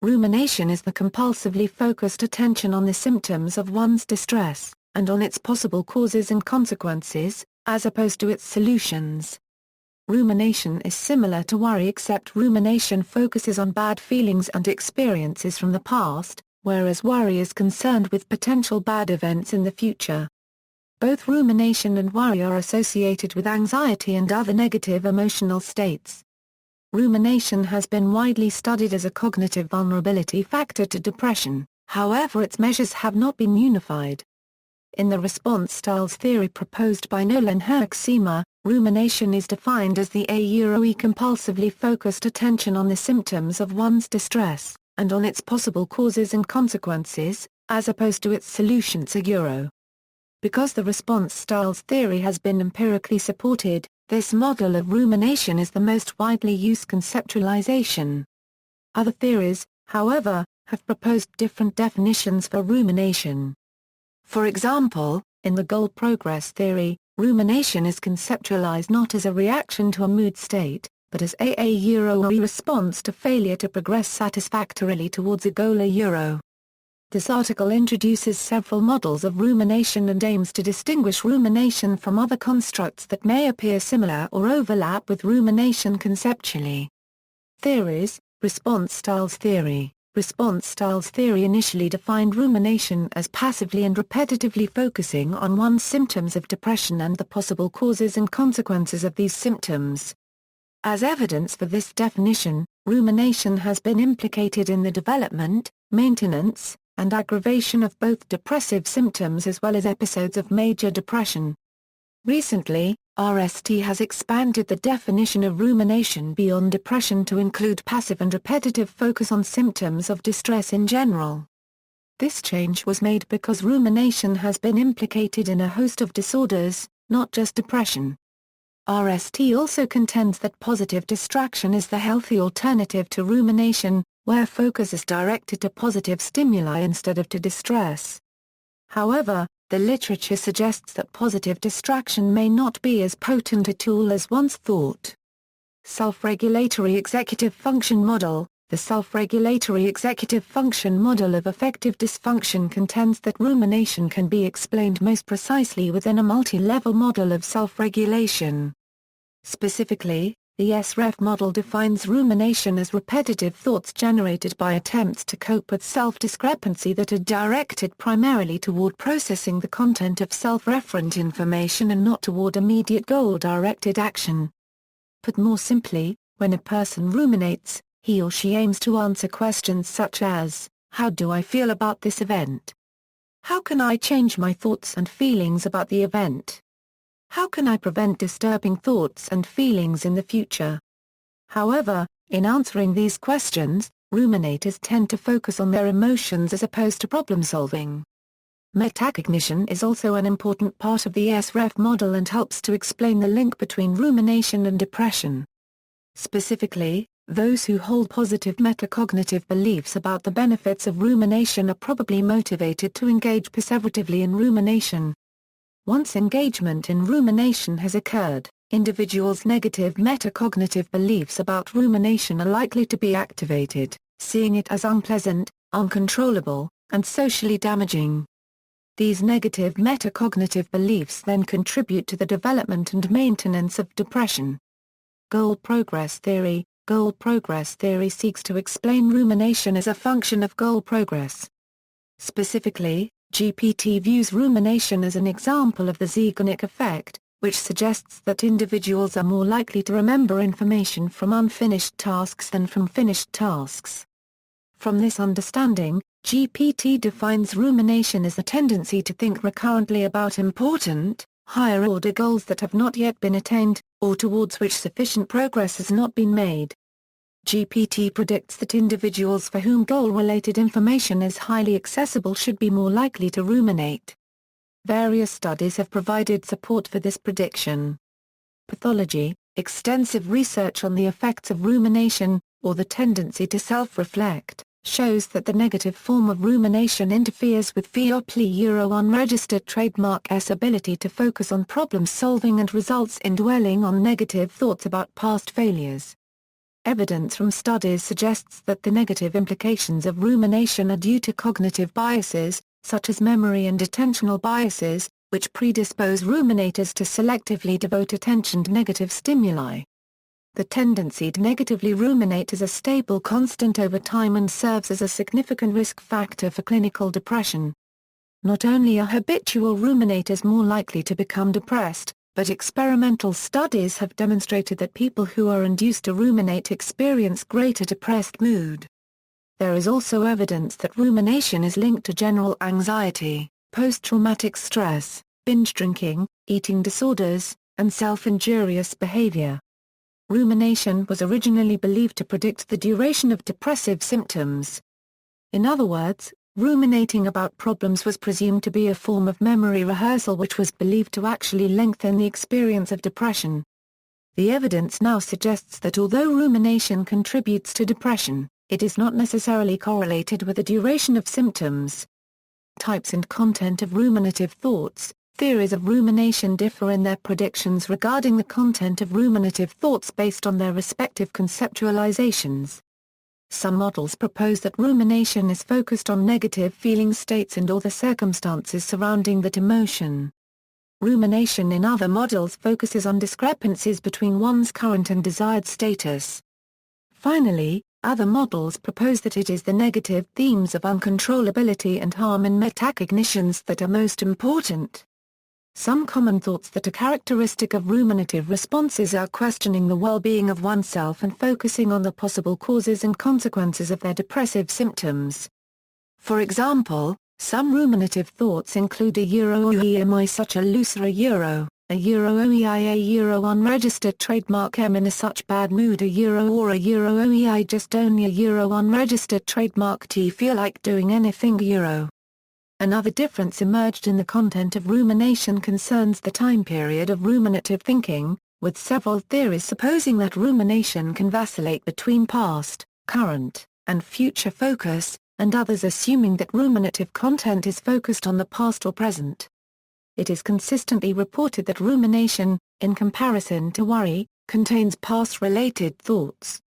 Rumination is the compulsively focused attention on the symptoms of one's distress, and on its possible causes and consequences, as opposed to its solutions. Rumination is similar to worry, except rumination focuses on bad feelings and experiences from the past, whereas worry is concerned with potential bad events in the future. Both rumination and worry are associated with anxiety and other negative emotional states. Rumination has been widely studied as a cognitive vulnerability factor to depression, however its measures have not been unified. In the response styles theory proposed by Nolen-Hoeksema, rumination is defined as the compulsively focused attention on the symptoms of one's distress, and on its possible causes and consequences, as opposed to its solutions. Because the response styles theory has been empirically supported, this model of rumination is the most widely used conceptualization. Other theories, however, have proposed different definitions for rumination. For example, in the goal-progress theory, rumination is conceptualized not as a reaction to a mood state, but as a response to failure to progress satisfactorily towards a goal. This article introduces several models of rumination and aims to distinguish rumination from other constructs that may appear similar or overlap with rumination conceptually. Theories. Response styles theory. Response styles theory initially defined rumination as passively and repetitively focusing on one's symptoms of depression and the possible causes and consequences of these symptoms. As evidence for this definition, rumination has been implicated in the development, maintenance, and aggravation of both depressive symptoms as well as episodes of major depression. Recently, RST has expanded the definition of rumination beyond depression to include passive and repetitive focus on symptoms of distress in general. This change was made because rumination has been implicated in a host of disorders, not just depression. RST also contends that positive distraction is the healthy alternative to rumination, where focus is directed to positive stimuli instead of to distress. However, the literature suggests that positive distraction may not be as potent a tool as once thought. Self-regulatory executive function model. The self-regulatory executive function model of affective dysfunction contends that rumination can be explained most precisely within a multi-level model of self-regulation. Specifically, the SREF model defines rumination as repetitive thoughts generated by attempts to cope with self-discrepancy that are directed primarily toward processing the content of self-referent information and not toward immediate goal-directed action. Put more simply, when a person ruminates, he or she aims to answer questions such as, how do I feel about this event? How can I change my thoughts and feelings about the event? How can I prevent disturbing thoughts and feelings in the future? However, in answering these questions, ruminators tend to focus on their emotions as opposed to problem-solving. Metacognition is also an important part of the SREF model and helps to explain the link between rumination and depression. Specifically, those who hold positive metacognitive beliefs about the benefits of rumination are probably motivated to engage perseveratively in rumination. Once engagement in rumination has occurred, individuals' negative metacognitive beliefs about rumination are likely to be activated, seeing it as unpleasant, uncontrollable, and socially damaging. These negative metacognitive beliefs then contribute to the development and maintenance of depression. Goal progress theory. Goal progress theory seeks to explain rumination as a function of goal progress. Specifically, GPT views rumination as an example of the Zeigarnik effect, which suggests that individuals are more likely to remember information from unfinished tasks than from finished tasks. From this understanding, GPT defines rumination as the tendency to think recurrently about important, higher-order goals that have not yet been attained, or towards which sufficient progress has not been made. GPT predicts that individuals for whom goal-related information is highly accessible should be more likely to ruminate. Various studies have provided support for this prediction. Pathology, extensive research on the effects of rumination, or the tendency to self-reflect, shows that the negative form of rumination interferes with unregistered trademark's ability to focus on problem-solving and results in dwelling on negative thoughts about past failures. Evidence from studies suggests that the negative implications of rumination are due to cognitive biases, such as memory and attentional biases, which predispose ruminators to selectively devote attention to negative stimuli. The tendency to negatively ruminate is a stable constant over time and serves as a significant risk factor for clinical depression. Not only are habitual ruminators more likely to become depressed, but experimental studies have demonstrated that people who are induced to ruminate experience greater depressed mood. There is also evidence that rumination is linked to general anxiety, post-traumatic stress, binge drinking, eating disorders, and self-injurious behavior. Rumination was originally believed to predict the duration of depressive symptoms. In other words, ruminating about problems was presumed to be a form of memory rehearsal which was believed to actually lengthen the experience of depression. The evidence now suggests that although rumination contributes to depression, it is not necessarily correlated with the duration of symptoms. Types and content of ruminative thoughts. Theories of rumination differ in their predictions regarding the content of ruminative thoughts based on their respective conceptualizations. Some models propose that rumination is focused on negative feeling states and/or the circumstances surrounding that emotion. Rumination in other models focuses on discrepancies between one's current and desired status. Finally, other models propose that it is the negative themes of uncontrollability and harm in metacognitions that are most important. Some common thoughts that are characteristic of ruminative responses are questioning the well-being of oneself and focusing on the possible causes and consequences of their depressive symptoms. For example, some ruminative thoughts include am I such a loser, a unregistered trademark, am in a such bad mood, or I just only unregistered trademark T feel like doing anything. Another difference emerged in the content of rumination concerns the time period of ruminative thinking, with several theories supposing that rumination can vacillate between past, current, and future focus, and others assuming that ruminative content is focused on the past or present. It is consistently reported that rumination, in comparison to worry, contains past-related thoughts.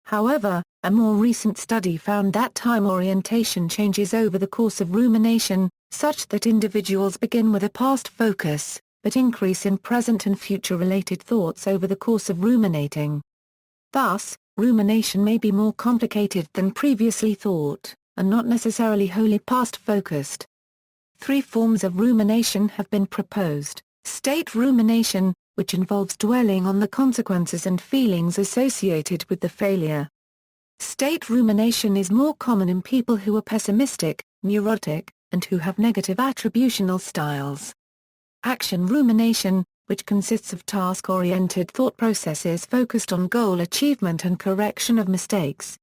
However, a more recent study found that time orientation changes over the course of rumination, such that individuals begin with a past focus, but increase in present and future-related thoughts over the course of ruminating. Thus, rumination may be more complicated than previously thought, and not necessarily wholly past-focused. 3 forms of rumination have been proposed: state rumination, which involves dwelling on the consequences and feelings associated with the failure. State rumination is more common in people who are pessimistic, neurotic, and who have negative attributional styles. Action rumination, which consists of task-oriented thought processes focused on goal achievement and correction of mistakes.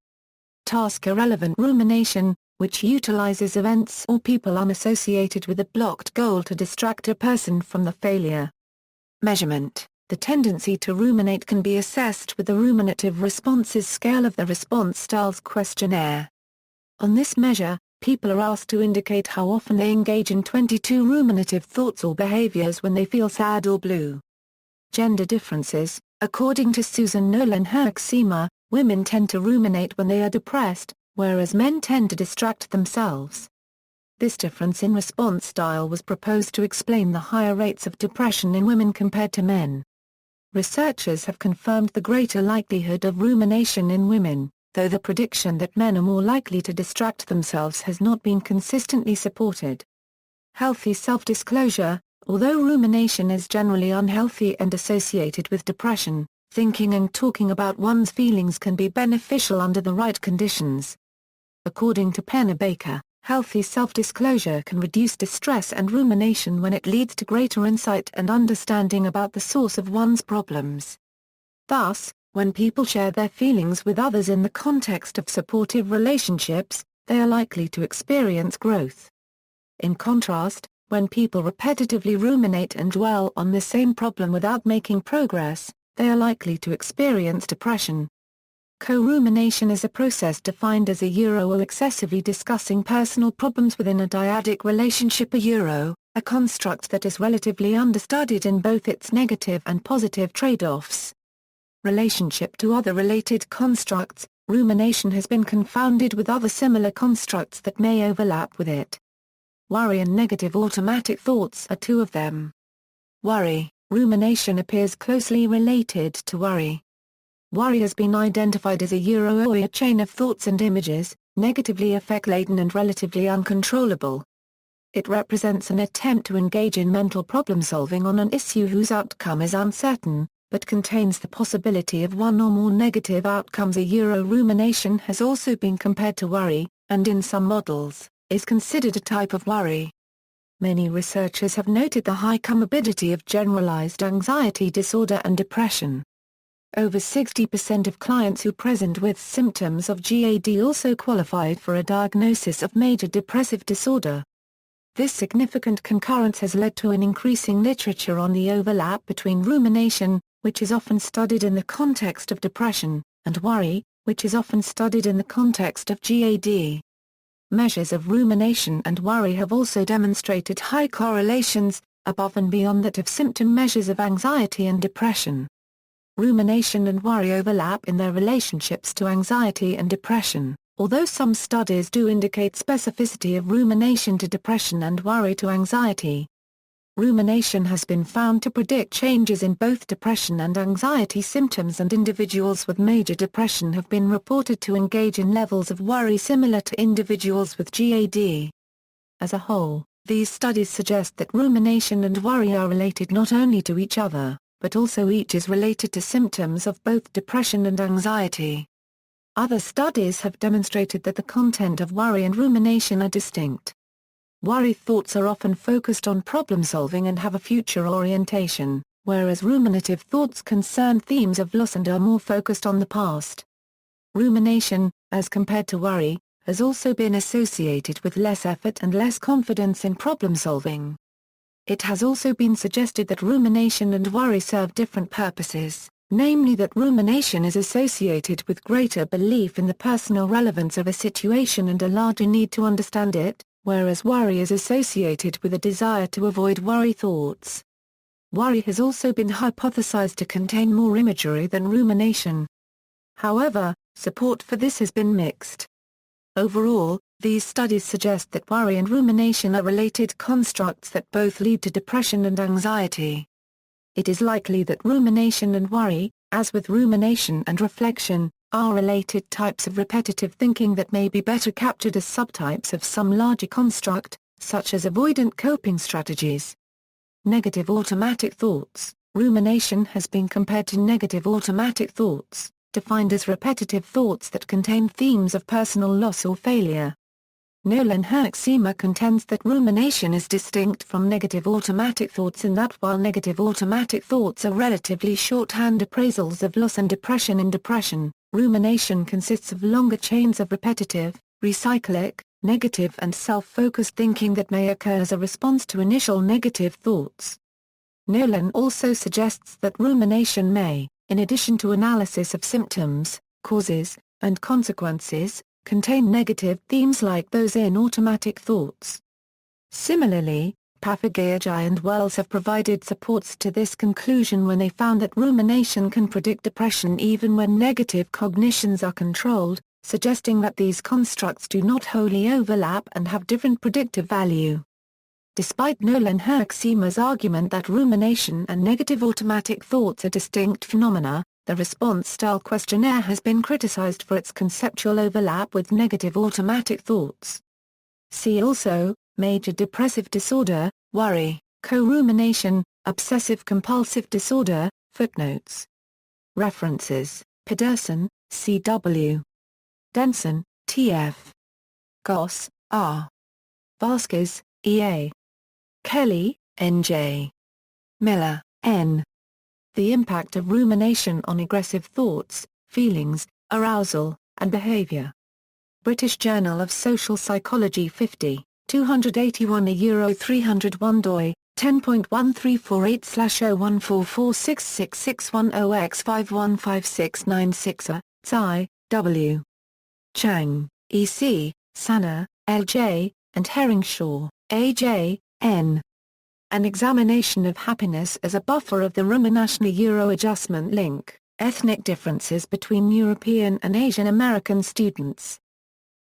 Task-irrelevant rumination, which utilizes events or people unassociated with a blocked goal to distract a person from the failure. Measurement. The tendency to ruminate can be assessed with the Ruminative Responses Scale of the Response Styles Questionnaire. On this measure, people are asked to indicate how often they engage in 22 ruminative thoughts or behaviors when they feel sad or blue. Gender differences. According to Susan Nolen-Hoeksema, women tend to ruminate when they are depressed, whereas men tend to distract themselves. This difference in response style was proposed to explain the higher rates of depression in women compared to men. Researchers have confirmed the greater likelihood of rumination in women, though the prediction that men are more likely to distract themselves has not been consistently supported. Healthy self-disclosure. Although rumination is generally unhealthy and associated with depression, thinking and talking about one's feelings can be beneficial under the right conditions. According to Pennebaker, healthy self-disclosure can reduce distress and rumination when it leads to greater insight and understanding about the source of one's problems. Thus, when people share their feelings with others in the context of supportive relationships, they are likely to experience growth. In contrast, when people repetitively ruminate and dwell on the same problem without making progress, they are likely to experience depression. Co-rumination is a process defined as or excessively discussing personal problems within a dyadic relationship. A construct that is relatively understudied in both its negative and positive trade-offs. Relationship to other related constructs. Rumination has been confounded with other similar constructs that may overlap with it. Worry and negative automatic thoughts are two of them. Worry. Rumination appears closely related to worry. Worry has been identified as a chain of thoughts and images, negatively affect-laden and relatively uncontrollable. It represents an attempt to engage in mental problem-solving on an issue whose outcome is uncertain, but contains the possibility of one or more negative outcomes. Rumination has also been compared to worry, and in some models, is considered a type of worry. Many researchers have noted the high comorbidity of generalized anxiety disorder and depression. Over 60% of clients who present with symptoms of GAD also qualified for a diagnosis of major depressive disorder. This significant concurrence has led to an increasing literature on the overlap between rumination, which is often studied in the context of depression, and worry, which is often studied in the context of GAD. Measures of rumination and worry have also demonstrated high correlations, above and beyond that of symptom measures of anxiety and depression. Rumination and worry overlap in their relationships to anxiety and depression, although some studies do indicate specificity of rumination to depression and worry to anxiety. Rumination has been found to predict changes in both depression and anxiety symptoms, and individuals with major depression have been reported to engage in levels of worry similar to individuals with GAD. As a whole, these studies suggest that rumination and worry are related not only to each other, but also each is related to symptoms of both depression and anxiety. Other studies have demonstrated that the content of worry and rumination are distinct. Worry thoughts are often focused on problem-solving and have a future orientation, whereas ruminative thoughts concern themes of loss and are more focused on the past. Rumination, as compared to worry, has also been associated with less effort and less confidence in problem-solving. It has also been suggested that rumination and worry serve different purposes, namely that rumination is associated with greater belief in the personal relevance of a situation and a larger need to understand it, whereas worry is associated with a desire to avoid worry thoughts. Worry has also been hypothesized to contain more imagery than rumination. However, support for this has been mixed. Overall, these studies suggest that worry and rumination are related constructs that both lead to depression and anxiety. It is likely that rumination and worry, as with rumination and reflection, are related types of repetitive thinking that may be better captured as subtypes of some larger construct, such as avoidant coping strategies. Negative automatic thoughts. Rumination has been compared to negative automatic thoughts, defined as repetitive thoughts that contain themes of personal loss or failure. Nolen-Hoeksema contends that rumination is distinct from negative automatic thoughts in that while negative automatic thoughts are relatively shorthand appraisals of loss and depression in depression, rumination consists of longer chains of repetitive, recyclic, negative and self-focused thinking that may occur as a response to initial negative thoughts. Nolen also suggests that rumination may, in addition to analysis of symptoms, causes, and consequences, contain negative themes like those in automatic thoughts. Similarly, Pathology and Wells have provided supports to this conclusion when they found that rumination can predict depression even when negative cognitions are controlled, suggesting that these constructs do not wholly overlap and have different predictive value. Despite Nolen-Hoeksema's argument that rumination and negative automatic thoughts are distinct phenomena, the response style questionnaire has been criticized for its conceptual overlap with negative automatic thoughts. See also, major depressive disorder, worry, co-rumination, obsessive-compulsive disorder, footnotes. References: Pedersen, C.W. Denson, T.F. Goss, R. Vasquez, E.A. Kelly, N.J. Miller, N. The Impact of Rumination on Aggressive Thoughts, Feelings, Arousal, and Behavior. British Journal of Social Psychology 50, 281 Euro 301 doi, 10.1348/014466610X515696 Tsai, W. Chang, E.C., Sanna, L.J., and Herringshaw, A.J., N. An Examination of Happiness as a Buffer of the Rumination Euro Adjustment Link, Ethnic differences between European and Asian American students.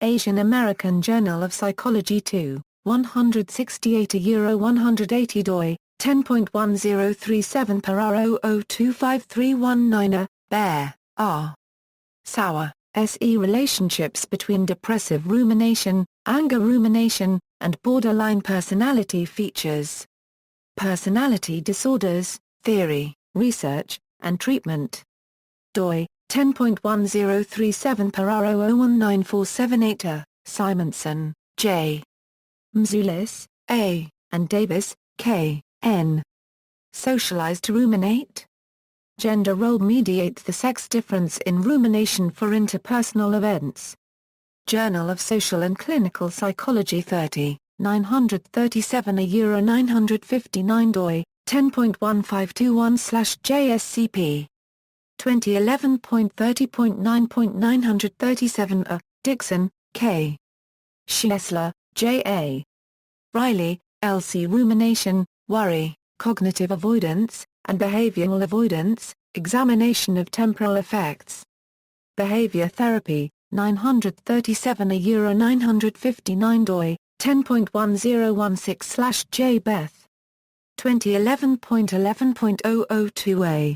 Asian American Journal of Psychology 2, 168 Euro 180 doi, 10.1037 per R0025319 Bear, R. Sauer, S.E. Relationships between depressive rumination, anger rumination, and borderline personality features. Personality Disorders, Theory, Research, and Treatment. doi, 10.1037 per R0019478 Simonson, J. Mzoulis, A., and Davis, K. N. Socialized to ruminate? Gender role mediates the sex difference in rumination for interpersonal events. Journal of Social and Clinical Psychology 30, 937 Euro 959 doi, 10.1521/JSCP. 2011.30.9.937 Dixon, K. Schiessler, J. A. Riley, L. C. Rumination, Worry, Cognitive Avoidance, and Behavioral Avoidance, Examination of Temporal Effects. Behavior Therapy, 937 Euro 959 doi, 10.1016/J. Beth. 2011.11.002 A.